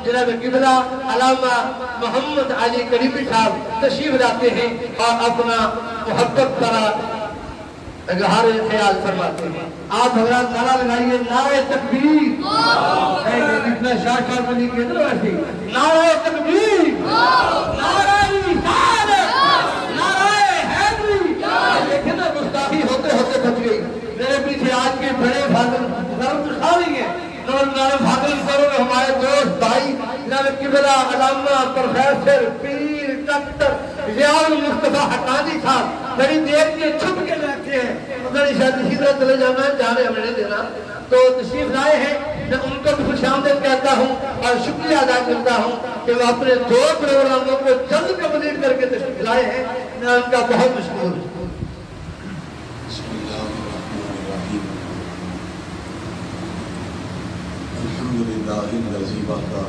جناب قبلہ علامہ محمد علی کریمی صاحب تشریف لاتے ہیں اور اپنا محبت کا اظہار خیال فرماتے ہیں. آپ حضرات نعرہ لگائیے نعرہ تکبیر. اتنا شاہ شاہ بنی کے اندر ایسی نعرہ تکبیر، نعرہ رسالت، نعرہ حیدری. دیکھیں نا گستاخی ہوتے ہوتے بچ گئی. میرے پیچھے آج کے بڑے فاضل ضرور دکھا رہی ہیں فاضل کرو ہمارے دوست بھائی جناب قبلہ علامہ پروفیسر پیر ڈاکٹر ضیاء المصطفیٰ حقانی صاحب بڑی دیر کے چھپ کے بیٹھے ہیں. بڑی شاید اسی طرح چلے جانا ہے، جانے ہمیں نہیں دینا. تو تشریف لائے ہیں، میں ان کو بھی خوش آمدید کہتا ہوں اور شکریہ ادا کرتا ہوں کہ وہ اپنے دو پروگراموں کو جلد کمپلیٹ کر کے تشریف لائے ہیں. میں ان کا بہت مشکور ہوں. الحمدللہ الذی وحدہ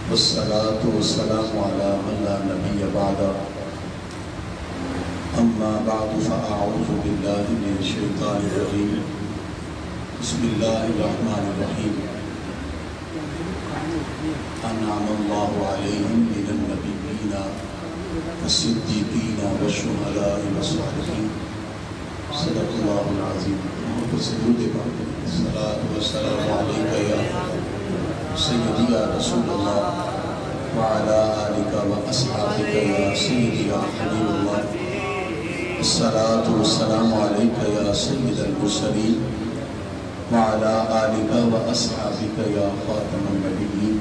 والصلاة والسلام علی من لا نبی بعدہ. اما بعد فاعوذ باللہ من الشیطان الرجیم. بسم اللہ الرحمن الرحیم. انعم اللہ علیہم من النبیین والصدیقین والشہداء والصالحین. صدق اللہ العظیم. درود پاک الصلاۃ والسلام علیک یا سیدی یا رسول اللہ وعلی آلک و اصحابک یا سیدی یا حبیب اللہ. الصلاۃ والسلام علیک یا سید المرسلین وعلی آلک و اصحابک یا خاتم النبیین.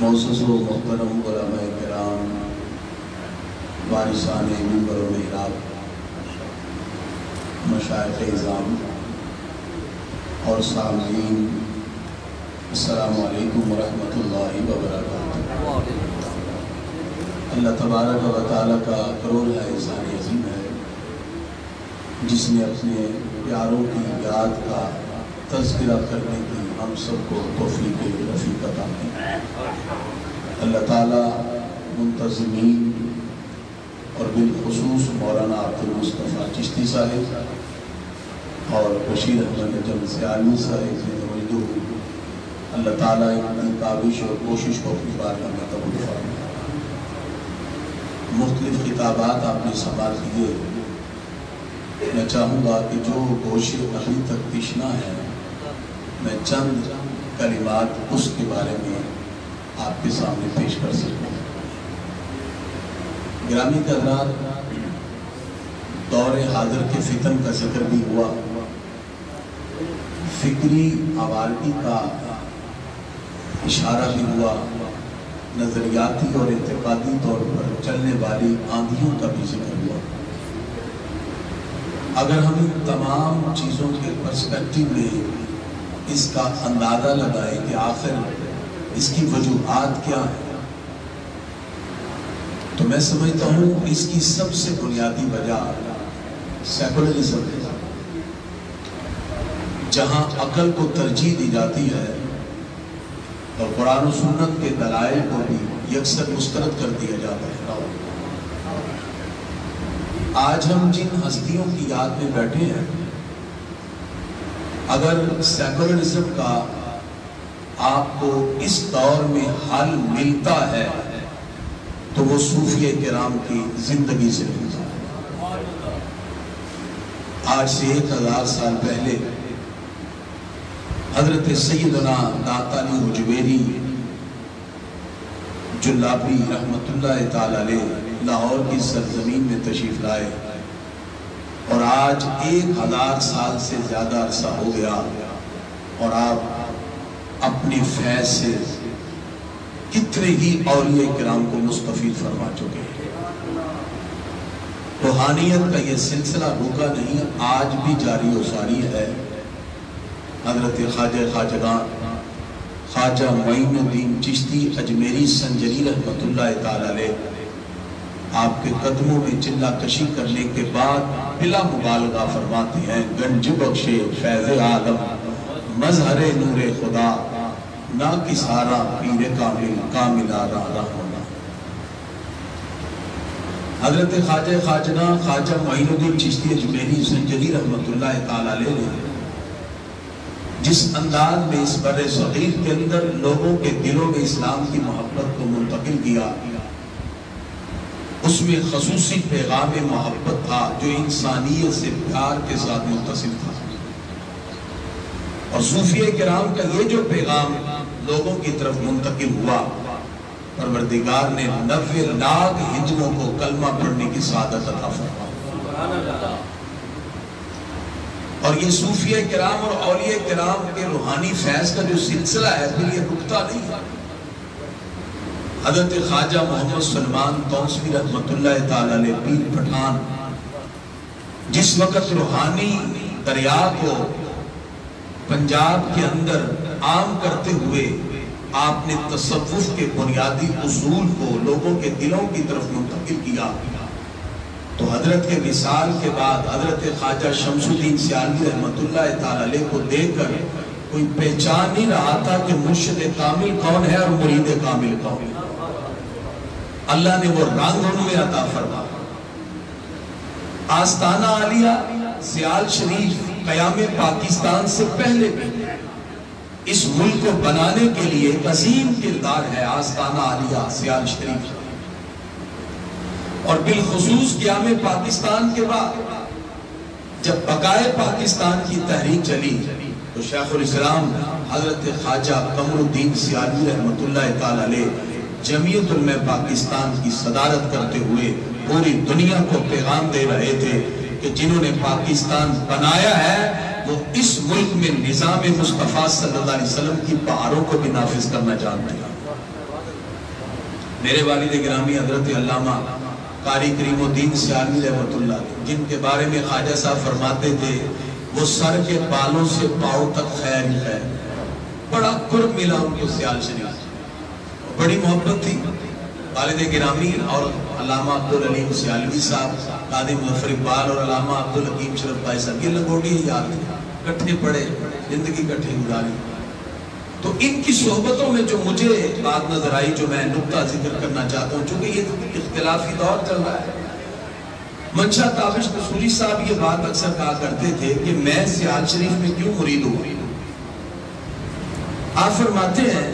معزز و محترم علماء کرام، وارثان منبر و محراب، مشائخ اعظام اور سامعین، السلام علیکم ورحمۃ اللہ وبرکاتہ. اللہ تبارک و تعالیٰ کا کروڑ ہے احسان عظیم ہے جس نے اپنے پیاروں کی یاد کا تذکرہ کرنے کی ہم سب کو توفیق رفیق عطا کی. اللہ تعالیٰ منتظمین اور بالخصوص مولانا عبدالمصطفیٰ چشتی صاحب اور بشیر احمد نجم سیالی صاحب سے توجہ، اللہ تعالیٰ ان کی کاوش اور کوشش کو اپنی بارگاہ میں قبول فرمائے. مختلف خطابات آپ نے سماعت کیے. میں چاہوں گا کہ جو گوشے ابھی تک تشنا ہے، میں چند کلمات اس کے بارے میں آپ کے سامنے پیش کر سکتا ہوں. گرامی حضرات، دور حاضر کے فتن کا ذکر بھی ہوا، فکری آوارگی کا اشارہ بھی ہوا، نظریاتی اور اعتقادی طور پر چلنے والی آندھیوں کا بھی ذکر ہوا. اگر ہم ان تمام چیزوں کے پرسپیکٹیو میں اس کا اندازہ لگائیں کہ آخر اس کی وجوہات کیا ہیں، تو میں سمجھتا ہوں اس کی سب سے بنیادی وجہ سیکولرزم ہے. جہاں عقل کو ترجیح دی جاتی ہے اور قرآن و سنت کے دلائل کو بھی یکسر مسترد کر دیا جاتا ہے. آج ہم جن ہستیوں کی یاد میں بیٹھے ہیں، اگر سیکولرزم کا آپ کو اس دور میں حل ملتا ہے تو وہ صوفیہ کرام کی زندگی سے ملتا ہے. آج سے 1000 سال پہلے حضرت سیدنا داتا علی حجویری جلابی رحمت اللہ تعالی علیہ لاہور کی سرزمین میں تشریف لائے، اور آج 1000 سال سے زیادہ عرصہ ہو گیا اور آپ اپنی فیض سے کتنے ہی اولیاء کرام کو مستفید فرما چکے ہیں. روحانیت کا یہ سلسلہ رکا نہیں، آج بھی جاری و ساری ہے. حضرت خواجہ خواجگان خواجہ معین الدین چشتی اجمیری سنجری رحمت اللہ تعالی علیہ آپ کے قدموں میں چلہ کشی کرنے کے بعد بلا مبالغہ فرماتے ہیں: گنج بخشے فیض عالم مظہر نور خدا، نہ کسارا پیر کامل کامل آرا رحمنا. حضرت خواجہ خواجگان خواجہ معین الدین چشتی اجمیری سنجری رحمت اللہ تعالی علیہ نے جس انداز میں اس بر صغیر کے اندر لوگوں کے دلوں میں اسلام کی محبت کو منتقل کیا، اس میں خصوصی پیغام محبت تھا جو انسانیت سے پیار کے ساتھ متصل تھا۔ اور صوفیہ کرام کا یہ جو پیغام لوگوں کی طرف منتقل ہوا، پروردگار نے 90 لاکھ ہندوؤں کو کلمہ پڑھنے کی سعادت عطا فرمائی۔ اور یہ صوفیہ کرام اور اولیاء کرام کے روحانی فیض کا جو سلسلہ ہے پھر یہ رکتا نہیں ہے۔ حضرت خواجہ محمد سلمان توسوی رحمۃ اللہ تعالی علیہ پیر پٹھان جس وقت روحانی دریا کو پنجاب کے اندر عام کرتے ہوئے آپ نے تصوف کے بنیادی اصول کو لوگوں کے دلوں کی طرف منتقل کیا، تو حضرت کے وصال کے بعد حضرت خواجہ شمس الدین سیالوی رحمۃ اللہ تعالی علیہ کو دیکھ کر کوئی پہچان نہیں رہا تھا کہ مرشد کامل کون ہے اور مرید کامل کون ہے۔ اللہ نے وہ رنگ ان میں عطا فرمایا۔ آستانہ عالیہ سیال شریف قیام پاکستان سے پہلے بھی اس ملک کو بنانے کے لیے ایک عظیم کردار ہے آستانہ عالیہ سیال شریف، اور بالخصوص قیام پاکستان کے بعد جب بقائے پاکستان کی تحریک چلی تو شیخ الاسلام حضرت خواجہ قمر الدین سیالوی رحمۃ اللہ تعالی علیہ جمعیت علماء پاکستان کی صدارت کرتے ہوئے پوری دنیا کو پیغام دے رہے تھے کہ جنہوں نے پاکستان بنایا ہے وہ اس ملک میں نظام مصطفیٰ صلی اللہ علیہ وسلم کی بہاروں کو بھی نافذ کرنا جانتے ہیں۔ میرے والد گرامی حضرت علامہ قاری کریم الدین سیالوی رحمۃ اللہ علیہ جن کے بارے میں خواجہ صاحب فرماتے تھے وہ سر کے بالوں سے پاؤں تک خیر ہی خیر، بڑا قرب ملا ان کو سیال شریف، بڑی محبت تھی۔ والد گرامی اور علامہ عبدالعلیم سیالوی صاحب، قاضی مظفر اقبال اور علامہ عبدالحکیم شرف بھائی صاحب یہ لنگوٹی یاد تھے، کٹھے پڑے، زندگی کٹھے گزاری۔ تو ان کی صحبتوں میں جو مجھے بات نظر آئی جو میں نقطہ ذکر کرنا چاہتا ہوں، چونکہ یہ اختلافی دور چل رہا ہے، منشا تابش قصوری صاحب یہ بات اکثر کہا کرتے تھے کہ میں سیال شریف میں کیوں مرید ہوں۔ آپ فرماتے ہیں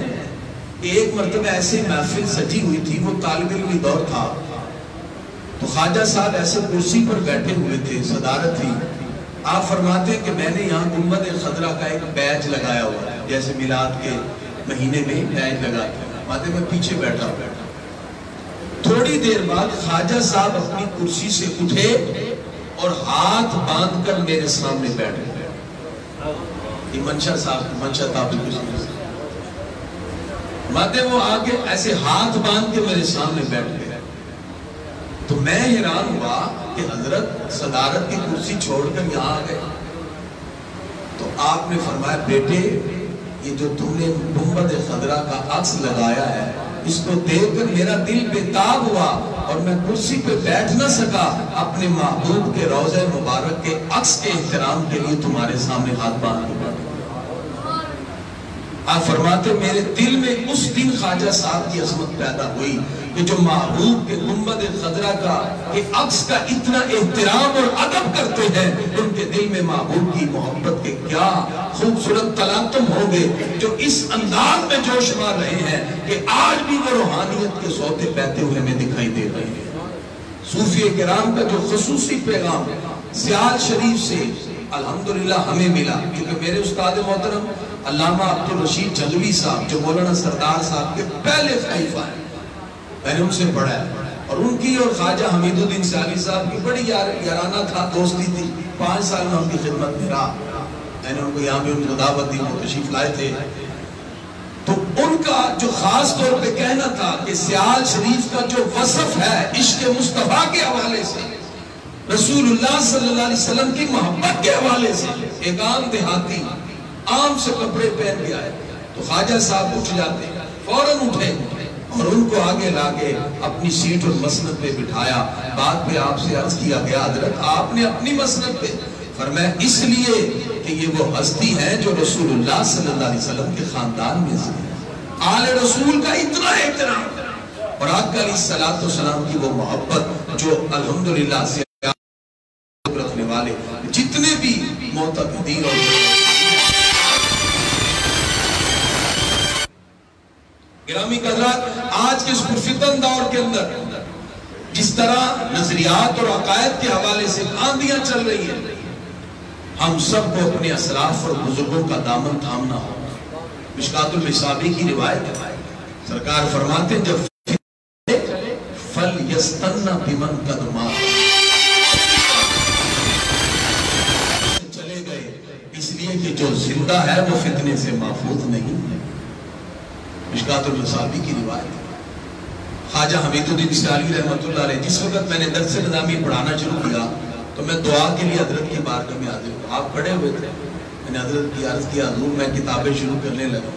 کہ ایک مرتبہ ایسے محفل سجی ہوئی تھی، وہ طالب علمی دور تھا، تو خواجہ صاحب ایسے کرسی پر بیٹھے ہوئے تھے، صدارت تھی۔ آپ فرماتے ہیں کہ میں نے یہاں گنبد خضرا کا ایک بیج لگایا ہوا ہے، جیسے میلاد کے مہینے میں بیج لگاتے ہیں، ماتے میں پیچھے بیٹھا ہوا۔ تھوڑی دیر بعد خواجہ صاحب اپنی کرسی سے اٹھے اور ہاتھ باندھ کر میرے سامنے بیٹھ گئے۔ یہ منشا صاحب، منشا تابش ماتے وہ آگے ایسے ہاتھ باندھ کے میرے سامنے بیٹھ گئے، تو میں حیران ہوا کہ حضرت صدارت کی کرسی چھوڑ کر یہاں آ گئے۔ تو آپ نے فرمایا بیٹے یہ جو تم نے گنبد خضرا کا عکس لگایا ہے اس کو دیکھ کر میرا دل بےتاب ہوا اور میں کرسی پہ بیٹھ نہ سکا، اپنے محبوب کے روضہ مبارک کے عکس کے احترام کے لیے تمہارے سامنے ہاتھ باندھ کے بیٹھ۔ آپ فرماتے میرے دل میں اس دن خواجہ صاحب کی عظمت پیدا ہوئی کہ جو محبوب کے گنبد خضرا کا کہ عکس کا اتنا احترام اور ادب کرتے ہیں، ان کے دل میں محبوب کی محبت کے کیا خوبصورت تلاطم ہوں گے جو اس انداز میں جوش مار رہے ہیں کہ آج بھی وہ روحانیت کے سوتے بہتے ہوئے ہمیں دکھائی دے رہے ہیں۔ صوفیہ کرام کا جو خصوصی پیغام سیال شریف سے الحمدللہ ہمیں ملا، کیونکہ میرے استاد محترم علامہ عبدالرشید جھنگوی صاحب جو مولانا سردار صاحب کے پہلے خلیفہ ہیں، میں نے ان سے پڑھا ہے، اور ان کی اور خواجہ حمید الدین سیالوی صاحب کی بڑی یارانہ تھا، دوستی تھی۔ 5 سال میں ان کی خدمت میں رہا، میں نے ان کو یہاں بھی ان کو دعوت دی، وہ تشریف لائے تھے۔ تو ان کا جو خاص طور پہ کہنا تھا کہ سیال شریف کا جو وصف ہے عشق مصطفیٰ کے حوالے سے، رسول اللہ صلی اللہ علیہ وسلم کی محبت کے حوالے سے، ایک عام دیہاتی عام سے کپڑے پہن کے آئے تو خواجہ صاحب اٹھ جاتے، فوراً اٹھے اور ان کو آگے لاگے اپنی سیٹ اور مسند پہ بٹھایا۔ بعد پہ آپ سے عرض کیا گیا حضرت آپ نے اپنی مسند پہ، فرمایا اس لیے کہ یہ وہ ہستی ہیں جو رسول اللہ صلی اللہ علیہ وسلم کے خاندان میں سے آل رسول کا اتنا احترام اور آقا علیہ الصلوۃ والسلام کی وہ محبت جو الحمدللہ سے رکھنے والے جتنے بھی معتقدین اور گرامی حضرات، آج کے اس پرفتن دور کے اندر جس طرح نظریات اور عقائد کے حوالے سے آندیاں چل رہی ہیں، ہم سب کو اپنے اسلاف اور بزرگوں کا دامن تھامنا ہو۔ مشکات المصابیح کی روایت ہے، سرکار فرماتے ہیں جب فَلْيَسْتَنَّ بِمَنْ قَدْ مَاتَ، چلے گئے اس لیے کہ جو زندہ ہے وہ فتنے سے محفوظ نہیں ہے۔ مشکات المصابیح کی روایت ہے۔ خواجہ حمید الدین سیالوی رحمۃ اللہ علیہ، جس وقت میں نے درس نظامی پڑھانا شروع کیا تو میں دعا کے لیے حضرت کی بارگاہ میں حاضر ہوں۔ آپ کھڑے ہوئے تھے، میں نے حضرت کی عرض کیا حضور میں کتابیں شروع کرنے لگا،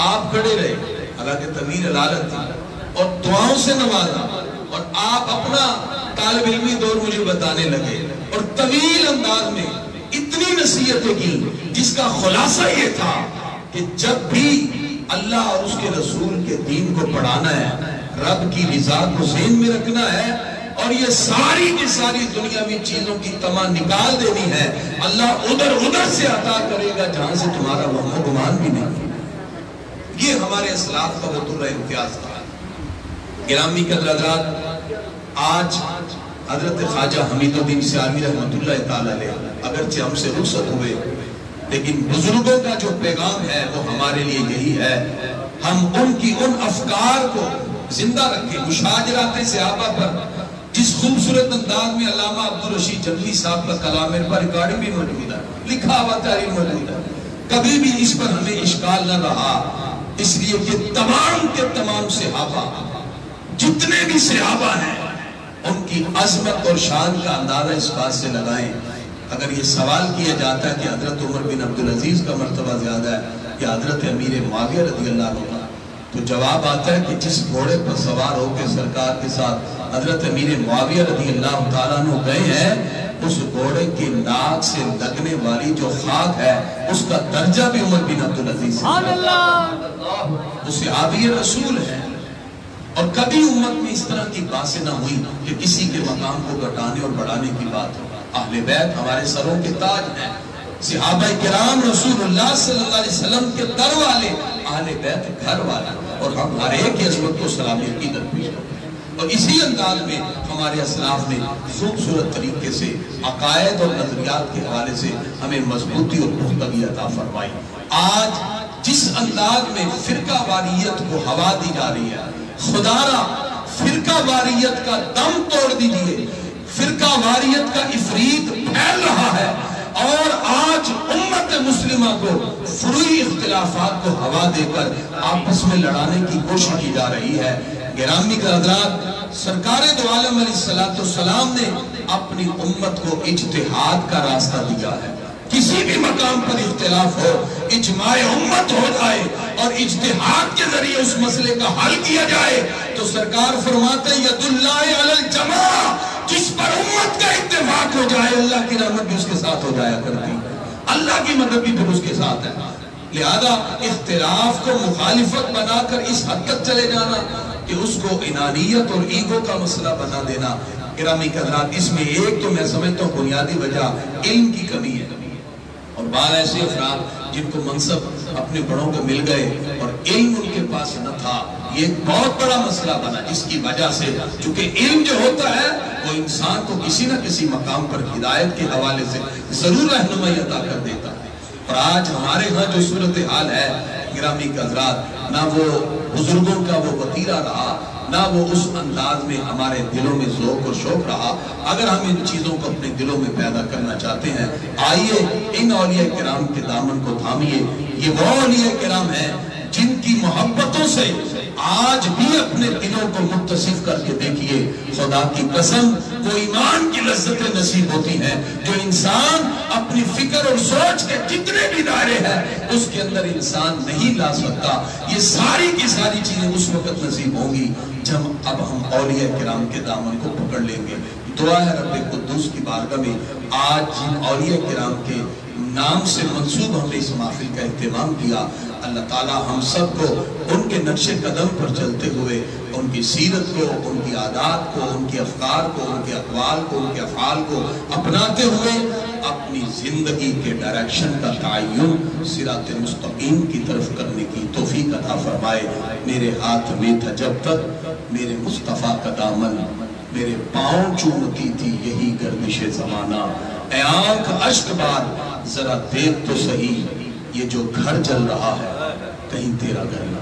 آپ کھڑے رہے، حالانکہ طویل علالت تھی اور دعاؤں سے نوازا، اور آپ اپنا طالب علمی دور مجھے بتانے لگے اور طویل انداز میں اتنی نصیحتیں کی جس کا خلاصہ یہ تھا کہ جب بھی اللہ اور اس کے رسول کے دین کو پڑھانا ہے، رب کی رضا کو ذہن میں رکھنا ہے، اور یہ ساری کی ساری دنیاوی چیزوں کی تمام نکال دینی ہے، اللہ ادھر سے عطا کرے گا جہاں سے تمہارا وہم و گمان بھی نہیں۔ یہ ہمارے اسلاف کا وہ درہ امتیاز تھا۔ گرامی حضرات، آج حضرت خواجہ حمید الدین سیالوی رحمۃ اللہ تعالی علیہ اگرچہ ہم سے رخصت ہوئے، لیکن بزرگوں کا جو پیغام ہے وہ ہمارے لیے یہی ہے، ہم ان کی ان افکار کو زندہ رکھیں۔ مشاجرات صحابہ پر جس خوبصورت انداز میں علامہ عبدالرشید جنگلی صاحب کا کلام میرے پر ریکارڈنگ بھی موجود ہے، لکھا ہوا تحریر موجود ہے، کبھی بھی اس پر ہمیں اشکال نہ رہا، اس لیے کہ تمام کے تمام صحابہ، جتنے بھی صحابہ ہیں، ان کی عظمت اور شان کا اندازہ اس بات سے لگائیں۔ اگر یہ سوال کیا جاتا ہے کہ حضرت عمر بن عبدالعزیز کا مرتبہ زیادہ ہے یا حضرت امیر معاویہ رضی اللہ عنہ کا، تو جواب آتا ہے کہ جس گھوڑے پر سوار ہو کے سرکار کے ساتھ حضرت امیر معاویہ رضی اللہ تعالیٰ عنہ گئے ہیں، اس گھوڑے کے ناک سے لگنے والی جو خاک ہے اس کا درجہ بھی عمر بن عبدالعزیز ہے، وہ صحابی رسول ہے۔ اور کبھی امت میں اس طرح کی باتیں نہ ہوئی کہ کسی کے مقام کو گھٹانے اور بڑھانے کی بات ہو۔ اہل بیت ہمارے سروں کے تاج ہیں، صحابہ کرام رسول اللہ صلی اللہ علیہ وسلم کے در والے، اہل بیت گھر والے، اور ہم ہر ایک کی عظمت کو سلامی عقیدت پیش کرتے ہیں۔ اور اسی انداز میں ہمارے اسلاف نے خوبصورت طریقے سے عقائد اور نظریات کے حوالے سے ہمیں مضبوطی اور پختگی عطا فرمائی۔ آج جس انداز میں فرقہ واریت کو ہوا دی جا رہی ہے، خدا را فرقہ واریت کا دم توڑ دیجئے، فرقہ واریت کا افریت پھیل رہا ہے، اور آج امت مسلمہ کو فروعی اختلافات کو ہوا دے کر آپس میں لڑانے کی کوشش کی جا رہی ہے۔ گرامی حضرات، سرکار دو عالم علیہ السلام نے اپنی امت کو اجتہاد کا راستہ دیا ہے۔ کسی بھی مقام پر اختلاف ہو، اجماع امت ہو جائے اور اجتہاد کے ذریعے اس مسئلے کا حل کیا جائے تو سرکار فرماتے ہیں ید اللہ علی الجماع، جس پر امت کا اتفاق ہو جائے اللہ کی رحمت بھی اس کے ساتھ ہو جایا کرتی، اللہ کی مدد بھی پھر اس کے ساتھ ہے۔ لہذا اختلاف کو مخالفت بنا کر اس حد تک چلے جانا کہ اس کو انانیت اور ایگو کا مسئلہ بنا دینا، گرامی حضرات، اس میں ایک تو میں سمجھتا ہوں بنیادی وجہ علم کی کمی ہے، اور بعض ایسے افراد جن کو منصب اپنے بڑوں کو مل گئے اور علم ان کے پاس نہ تھا، یہ ایک بہت بڑا مسئلہ بنا، جس کی وجہ سے چونکہ علم جو ہوتا ہے وہ انسان کو کسی نہ کسی مقام پر ہدایت کے حوالے سے ضرور رہنمائی عطا کر دیتا ہے۔ اور آج ہمارے ہاں جو صورتحال ہے گرامی حضرات، نہ وہ بزرگوں کا وہ وتیرہ رہا، نہ وہ اس انداز میں ہمارے دلوں میں ذوق اور شوق رہا۔ اگر ہم ان چیزوں کو اپنے دلوں میں پیدا کرنا چاہتے ہیں، آئیے ان اولیاء کرام کے دامن کو تھامیے۔ یہ وہ اولیاء کرام ہیں جن کی محبتوں سے آج بھی اپنے دلوں کو متصف کر کے دیکھیے، خدا کی قسم وہ ایمان کی لذتیں نصیب ہوتی ہیں جو انسان اپنی فکر اور سوچ کے جتنے بھی دائرے ہیں اس کے اندر انسان نہیں لا سکتا۔ یہ ساری کی ساری چیزیں اس وقت نصیب ہوں گی جب اب ہم اولیاء کرام کے دامن کو پکڑ لیں گے۔ دعا ہے رب قدوس کی بارگاہ میں، آج جن اولیاء کرام کے نام سے منصوب ہم نے اس محفل کا اہتمام کیا، اللہ تعالیٰ ہم سب کو ان کے نقش قدم پر چلتے ہوئے ان کی سیرت کو، ان کی عادات کو، ان کے افکار کو، ان کے اقوال کو، ان کے افعال کو اپناتے ہوئے اپنی زندگی کے ڈائریکشن کا تعین صراط مستقیم کی طرف کرنے کی توفیق عطا فرمائے۔ میرے ہاتھ میں تھا جب تک میرے مصطفیٰ کا دامن، میرے پاؤں چومتی تھی یہی گردش زمانہ، اے آنکھ اشک بار ذرا دیکھ تو صحیح، یہ جو گھر جل رہا ہے کہیں تیرا گھر نہ